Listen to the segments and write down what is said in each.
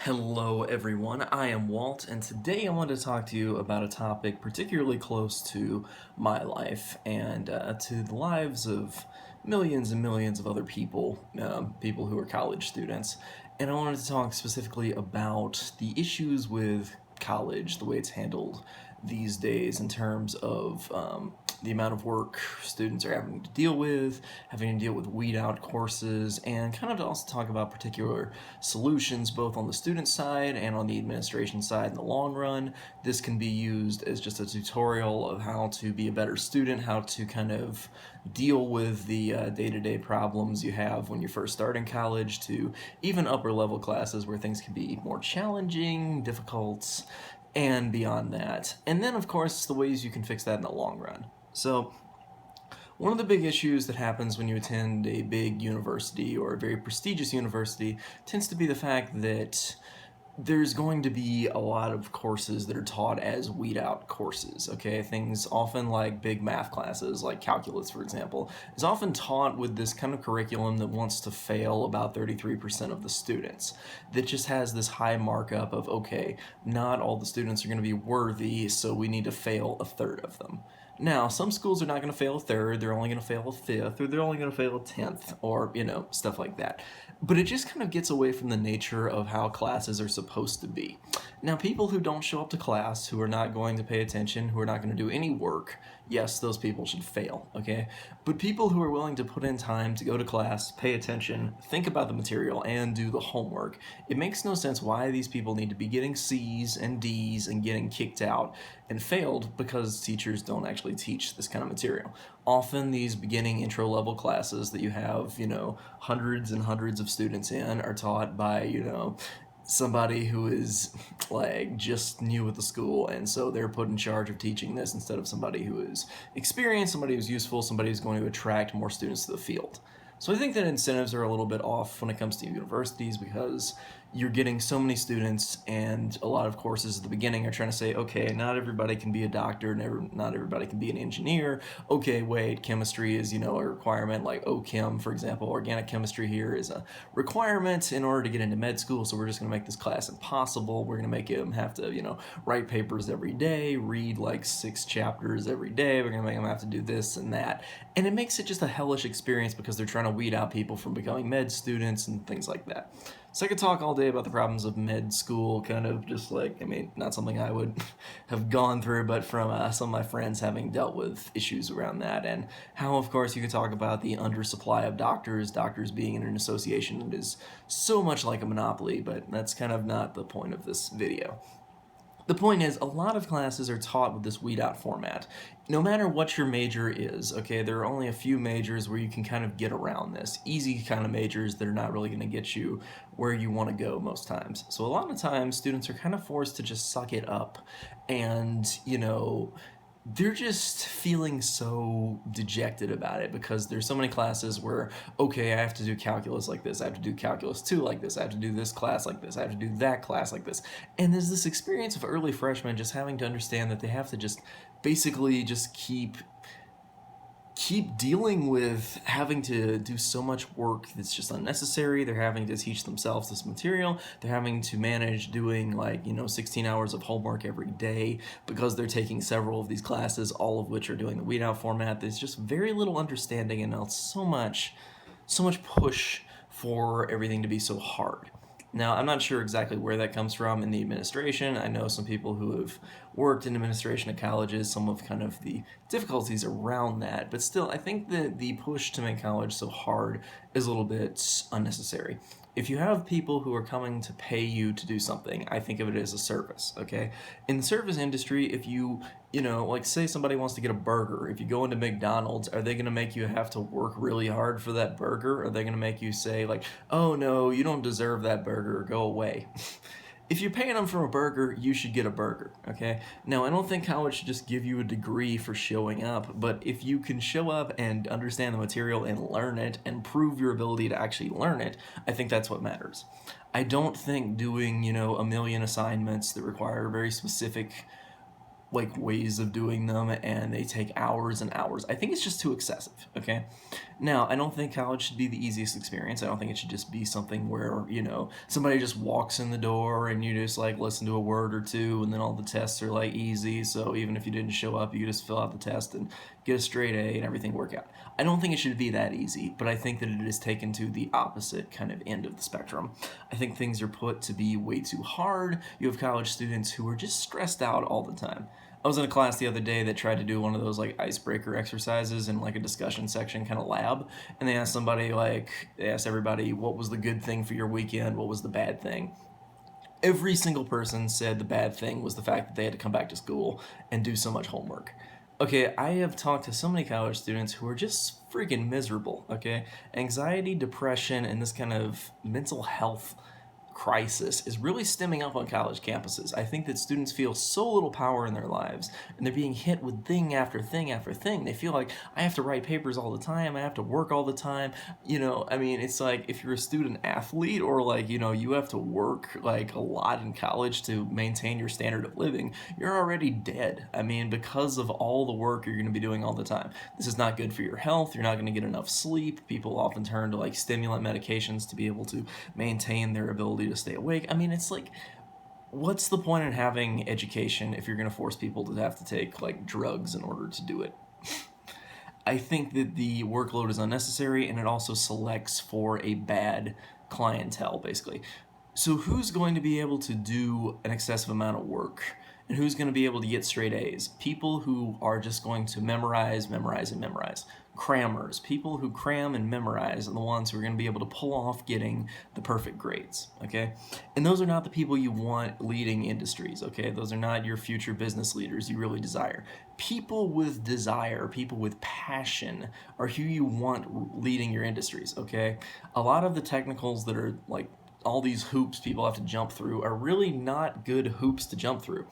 Hello everyone, I am Walt, and today I wanted to talk to you about a topic particularly close to my life and to the lives of millions and millions of other people, people who are college students. And I wanted to talk specifically about the issues with college, the way it's handled these days in terms of the amount of work students are having to deal with weed out courses, and kind of to also talk about particular solutions both on the student side and on the administration side in the long run. This can be used as just a tutorial of how to be a better student, how to kind of deal with the day-to-day problems you have when you first start in college, to even upper level classes where things can be more challenging, difficult, and beyond that. And then, of course, the ways you can fix that in the long run. So, one of the big issues that happens when you attend a big university or a very prestigious university tends to be the fact that there's going to be a lot of courses that are taught as weed out courses, okay? Things often like big math classes, like calculus, for example, is often taught with this kind of curriculum that wants to fail about 33% of the students. That just has this high markup of, okay, not all the students are going to be worthy, so we need to fail a third of them. Now, some schools are not going to fail a third, they're only going to fail a fifth, or they're only going to fail a 10th, or, stuff like that. But it just kind of gets away from the nature of how classes are supposed to be. Now, people who don't show up to class, who are not going to pay attention, who are not going to do any work, yes, those people should fail, okay? But people who are willing to put in time to go to class, pay attention, think about the material, and do the homework, it makes no sense why these people need to be getting C's and D's and getting kicked out and failed because teachers don't actually teach this kind of material. Often these beginning intro level classes that you have, hundreds and hundreds of students in are taught by, somebody who is like just new at the school, and so they're put in charge of teaching this instead of somebody who is experienced, somebody who's useful, somebody who's going to attract more students to the field. So I think that incentives are a little bit off when it comes to universities, because you're getting so many students, and a lot of courses at the beginning are trying to say, okay, not everybody can be a doctor, not everybody can be an engineer. Okay, wait, chemistry is, a requirement, like OChem, for example. Organic chemistry here is a requirement in order to get into med school, so we're just going to make this class impossible. We're going to make them have to, write papers every day, read like 6 chapters every day. We're going to make them have to do this and that. And it makes it just a hellish experience because they're trying to weed out people from becoming med students and things like that. So I could talk all day about the problems of med school, kind of just like, not something I would have gone through, but from some of my friends having dealt with issues around that, and how, of course, you could talk about the undersupply of doctors being in an association that is so much like a monopoly, but that's kind of not the point of this video. The point is, a lot of classes are taught with this weed out format. No matter what your major is, okay, there are only a few majors where you can kind of get around this. Easy kind of majors that are not really going to get you where you want to go most times. So a lot of times, students are kind of forced to just suck it up and, they're just feeling so dejected about it because there's so many classes where, okay, I have to do calculus like this, I have to do calculus 2 like this, I have to do this class like this, I have to do that class like this. And there's this experience of early freshmen just having to understand that they have to just basically just keep dealing with having to do so much work that's just unnecessary. They're having to teach themselves this material. They're having to manage doing 16 hours of homework every day because they're taking several of these classes, all of which are doing the weed out format. There's just very little understanding, and it's so much push for everything to be so hard. Now, I'm not sure exactly where that comes from in the administration. I know some people who have worked in administration at colleges, some of kind of the difficulties around that, but still, I think that the push to make college so hard is a little bit unnecessary. If you have people who are coming to pay you to do something, I think of it as a service, okay? In the service industry, if you say somebody wants to get a burger, if you go into McDonald's, are they going to make you have to work really hard for that burger? Or are they going to make you say, oh no, you don't deserve that burger, go away? If you're paying them for a burger, you should get a burger, okay? Now, I don't think college should just give you a degree for showing up, but if you can show up and understand the material and learn it and prove your ability to actually learn it, I think that's what matters. I don't think doing, a million assignments that require very specific like ways of doing them, and they take hours and hours. I think it's just too excessive, okay? Now, I don't think college should be the easiest experience. I don't think it should just be something where, somebody just walks in the door and you just like listen to a word or two, and then all the tests are like easy, so even if you didn't show up, you just fill out the test and get a straight A and everything work out. I don't think it should be that easy, but I think that it is taken to the opposite kind of end of the spectrum. I think things are put to be way too hard. You have college students who are just stressed out all the time. I was in a class the other day that tried to do one of those like icebreaker exercises in like a discussion section kind of lab, and they asked everybody, what was the good thing for your weekend, what was the bad thing. Every single person said the bad thing was the fact that they had to come back to school and do so much homework. Okay, I have talked to so many college students who are just freaking miserable, okay? Anxiety, depression, and this kind of mental health crisis is really stemming up on college campuses. I think that students feel so little power in their lives, and they're being hit with thing after thing after thing. They feel like, I have to write papers all the time, I have to work all the time. It's like if you're a student athlete, or like, you have to work like a lot in college to maintain your standard of living, you're already dead. Because of all the work you're going to be doing all the time. This is not good for your health. You're not going to get enough sleep. People often turn to like stimulant medications to be able to maintain their ability to stay awake. It's like, what's the point in having education if you're going to force people to have to take like drugs in order to do it? I think that the workload is unnecessary, and it also selects for a bad clientele, basically. So who's going to be able to do an excessive amount of work? And who's going to be able to get straight A's? People who are just going to memorize, memorize, and memorize. Crammers, people who cram and memorize, are the ones who are going to be able to pull off getting the perfect grades, okay? And those are not the people you want leading industries, okay? Those are not your future business leaders you really desire. People with desire, people with passion are who you want leading your industries, okay? A lot of the technicals that are like all these hoops people have to jump through are really not good hoops to jump through.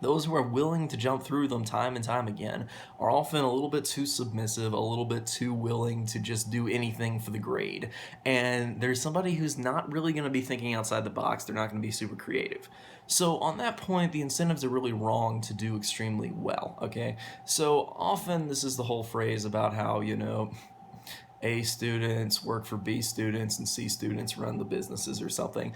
Those who are willing to jump through them time and time again are often a little bit too submissive, a little bit too willing to just do anything for the grade. And there's somebody who's not really going to be thinking outside the box. They're not going to be super creative. So on that point, the incentives are really wrong to do extremely well, okay? So often this is the whole phrase about how, A students work for B students and C students run the businesses or something.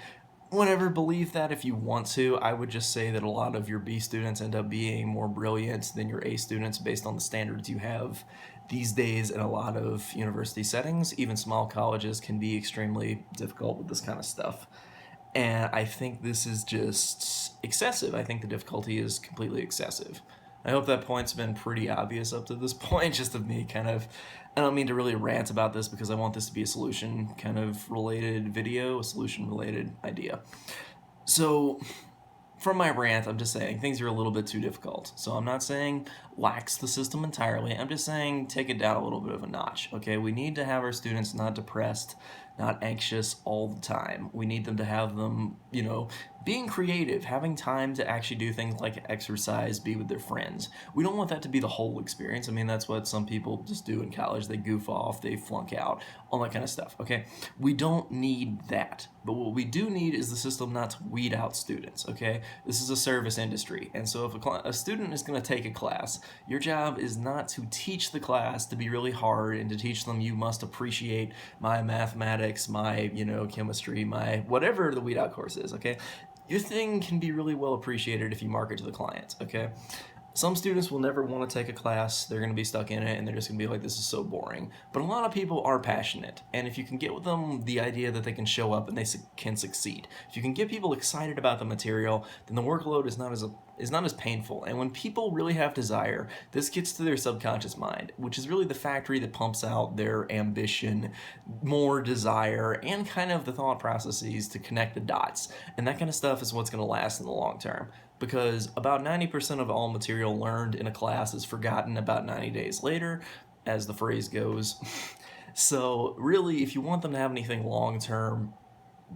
Whatever, believe that if you want to. I would just say that a lot of your B students end up being more brilliant than your A students based on the standards you have these days in a lot of university settings. Even small colleges can be extremely difficult with this kind of stuff. And I think this is just excessive. I think the difficulty is completely excessive. I hope that point's been pretty obvious up to this point, just of me kind of, I don't mean to really rant about this because I want this to be a solution kind of related video, a solution related idea. So from my rant, I'm just saying things are a little bit too difficult. So I'm not saying lax the system entirely. I'm just saying take it down a little bit of a notch, okay? We need to have our students not depressed, not anxious all the time. We need them to have them, being creative, having time to actually do things like exercise, be with their friends. We don't want that to be the whole experience. That's what some people just do in college. They goof off, they flunk out, all that kind of stuff, okay? We don't need that. But what we do need is the system not to weed out students, okay? This is a service industry, and so if a student is going to take a class, your job is not to teach the class to be really hard and to teach them you must appreciate my mathematics, my, chemistry, my whatever the weed out course is, okay? Your thing can be really well appreciated if you market to the client, okay? Some students will never want to take a class. They're going to be stuck in it, and they're just going to be like, this is so boring. But a lot of people are passionate, and if you can get with them the idea that they can show up and they can succeed, if you can get people excited about the material, then the workload is not as painful. And when people really have desire, this gets to their subconscious mind, which is really the factory that pumps out their ambition, more desire, and kind of the thought processes to connect the dots. And that kind of stuff is what's going to last in the long term. Because about 90% of all material learned in a class is forgotten about 90 days later, as the phrase goes. So really, if you want them to have anything long-term,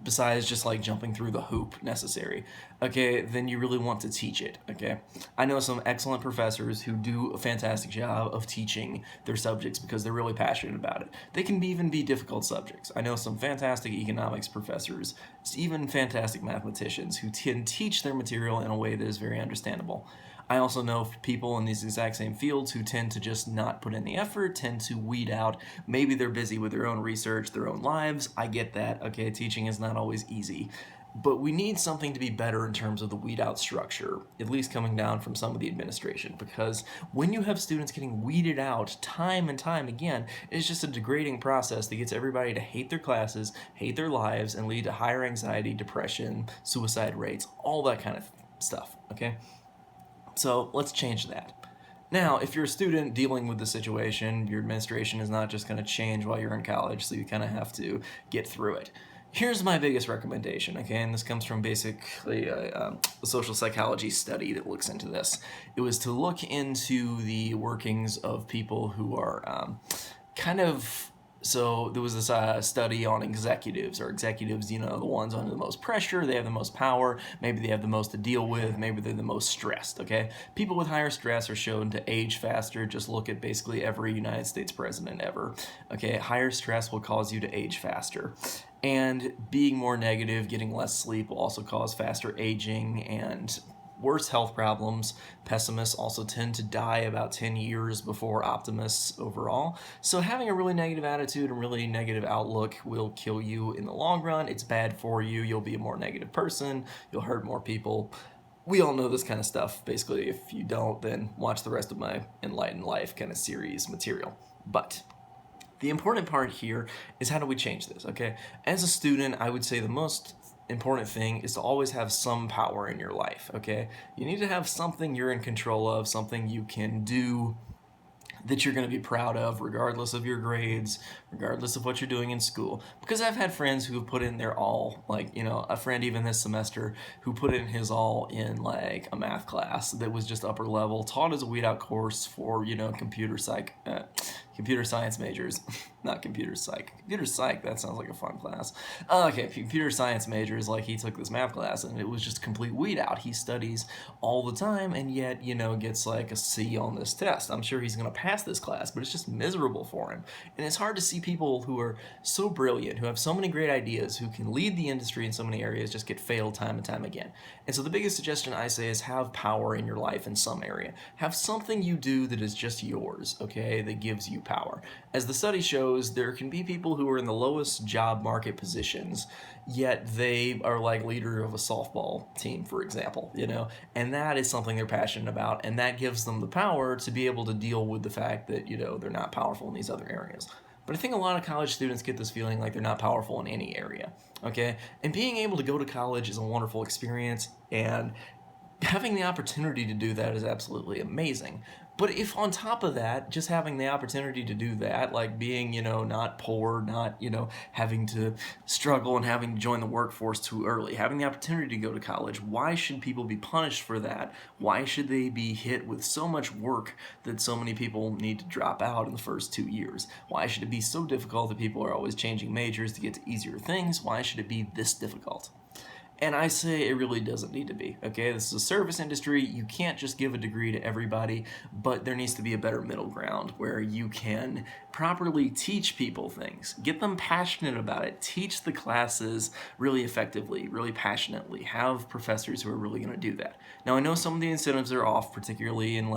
besides just like jumping through the hoop necessary, okay, then you really want to teach it, okay? I know some excellent professors who do a fantastic job of teaching their subjects because they're really passionate about it. They can even be difficult subjects. I know some fantastic economics professors, even fantastic mathematicians who can teach their material in a way that is very understandable. I also know people in these exact same fields who tend to just not put in the effort, tend to weed out. Maybe they're busy with their own research, their own lives. I get that. Okay, teaching is not always easy. But we need something to be better in terms of the weed out structure, at least coming down from some of the administration. Because when you have students getting weeded out time and time again, it's just a degrading process that gets everybody to hate their classes, hate their lives, and lead to higher anxiety, depression, suicide rates, all that kind of stuff, okay? So let's change that. Now, if you're a student dealing with the situation, your administration is not just going to change while you're in college, so you kind of have to get through it. Here's my biggest recommendation, okay, and this comes from basically a social psychology study that looks into this. It was to look into the workings of people who are so there was this study on executives, the ones under the most pressure, they have the most power, maybe they have the most to deal with, maybe they're the most stressed, okay? People with higher stress are shown to age faster. Just look at basically every United States president ever, okay? Higher stress will cause you to age faster. And being more negative, getting less sleep will also cause faster aging and worse health problems. Pessimists also tend to die about 10 years before optimists overall. So having a really negative attitude and really negative outlook will kill you in the long run. It's bad for you. You'll be a more negative person. You'll hurt more people. We all know this kind of stuff. Basically, if you don't, then watch the rest of my Enlightened Life kind of series material. But the important part here is, how do we change this, okay? As a student, I would say the most important thing is to always have some power in your life, okay? You need to have something you're in control of, something you can do that you're going to be proud of, regardless of your grades, regardless of what you're doing in school. Because I've had friends who have put in their all, a friend even this semester who put in his all in like a math class that was just upper level, taught as a weed out course for, computer science majors. Not computer psych. Computer psych, that sounds like a fun class. Okay, computer science majors, like he took this math class and it was just complete weed out. He studies all the time and yet, gets like a C on this test. I'm sure he's going to pass this class, but it's just miserable for him. And it's hard to see people who are so brilliant, who have so many great ideas, who can lead the industry in so many areas, just get failed time and time again. And so the biggest suggestion I say is have power in your life in some area. Have something you do that is just yours, okay, that gives you power. As the study shows, there can be people who are in the lowest job market positions, yet they are like leader of a softball team, for example, and that is something they're passionate about, and that gives them the power to be able to deal with the fact that, they're not powerful in these other areas. But I think a lot of college students get this feeling like they're not powerful in any area, okay? And being able to go to college is a wonderful experience, and having the opportunity to do that is absolutely amazing. But if on top of that, just having the opportunity to do that, like being, not poor, not, having to struggle and having to join the workforce too early, having the opportunity to go to college, why should people be punished for that? Why should they be hit with so much work that so many people need to drop out in the first 2 years? Why should it be so difficult that people are always changing majors to get to easier things? Why should it be this difficult? And I say it really doesn't need to be, okay? This is a service industry. You can't just give a degree to everybody, but there needs to be a better middle ground where you can properly teach people things. Get them passionate about it. Teach the classes really effectively, really passionately. Have professors who are really going to do that. Now, I know some of the incentives are off, particularly in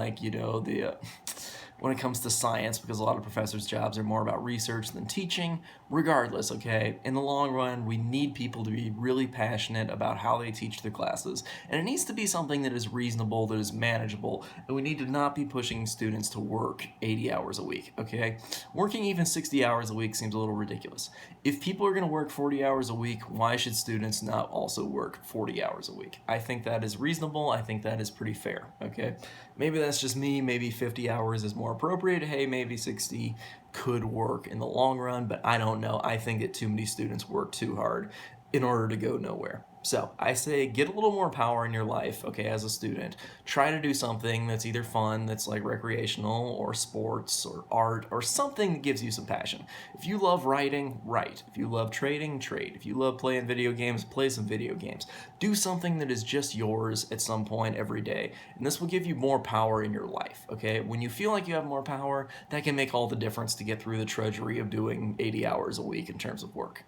when it comes to science, because a lot of professors' jobs are more about research than teaching. Regardless, okay, in the long run, we need people to be really passionate about how they teach their classes, and it needs to be something that is reasonable, that is manageable, and we need to not be pushing students to work 80 hours a week, okay? Working even 60 hours a week seems a little ridiculous. If people are going to work 40 hours a week, why should students not also work 40 hours a week? I think that is reasonable. I think that is pretty fair, okay? Maybe that's just me. Maybe 50 hours is more appropriate. Hey, maybe 60 could work in the long run, but I don't know. I think that too many students work too hard in order to go nowhere. So I say get a little more power in your life, okay, as a student. Try to do something that's either fun, that's like recreational, or sports, or art, or something that gives you some passion. If you love writing, write. If you love trading, trade. If you love playing video games, play some video games. Do something that is just yours at some point every day, and this will give you more power in your life, okay? When you feel like you have more power, that can make all the difference to get through the drudgery of doing 80 hours a week in terms of work.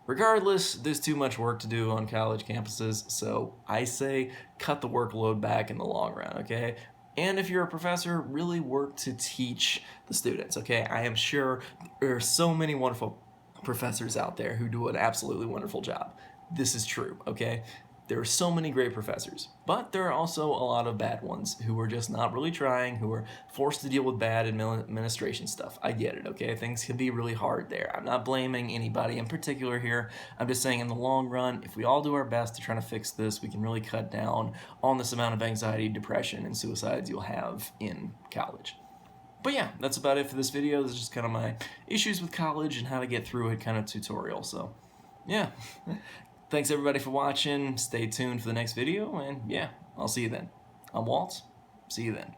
Regardless, there's too much work to do on college campuses, so I say cut the workload back in the long run, okay? And if you're a professor, really work to teach the students, okay? I am sure there are so many wonderful professors out there who do an absolutely wonderful job. This is true, okay? There are so many great professors, but there are also a lot of bad ones who are just not really trying, who are forced to deal with bad administration stuff. I get it, okay? Things can be really hard there. I'm not blaming anybody in particular here. I'm just saying in the long run, if we all do our best to try to fix this, we can really cut down on this amount of anxiety, depression, and suicides you'll have in college. But yeah, that's about it for this video. This is just kind of my issues with college and how to get through it kind of tutorial. So, yeah. Thanks everybody for watching. Stay tuned for the next video, and yeah, I'll see you then. I'm Walt. See you then.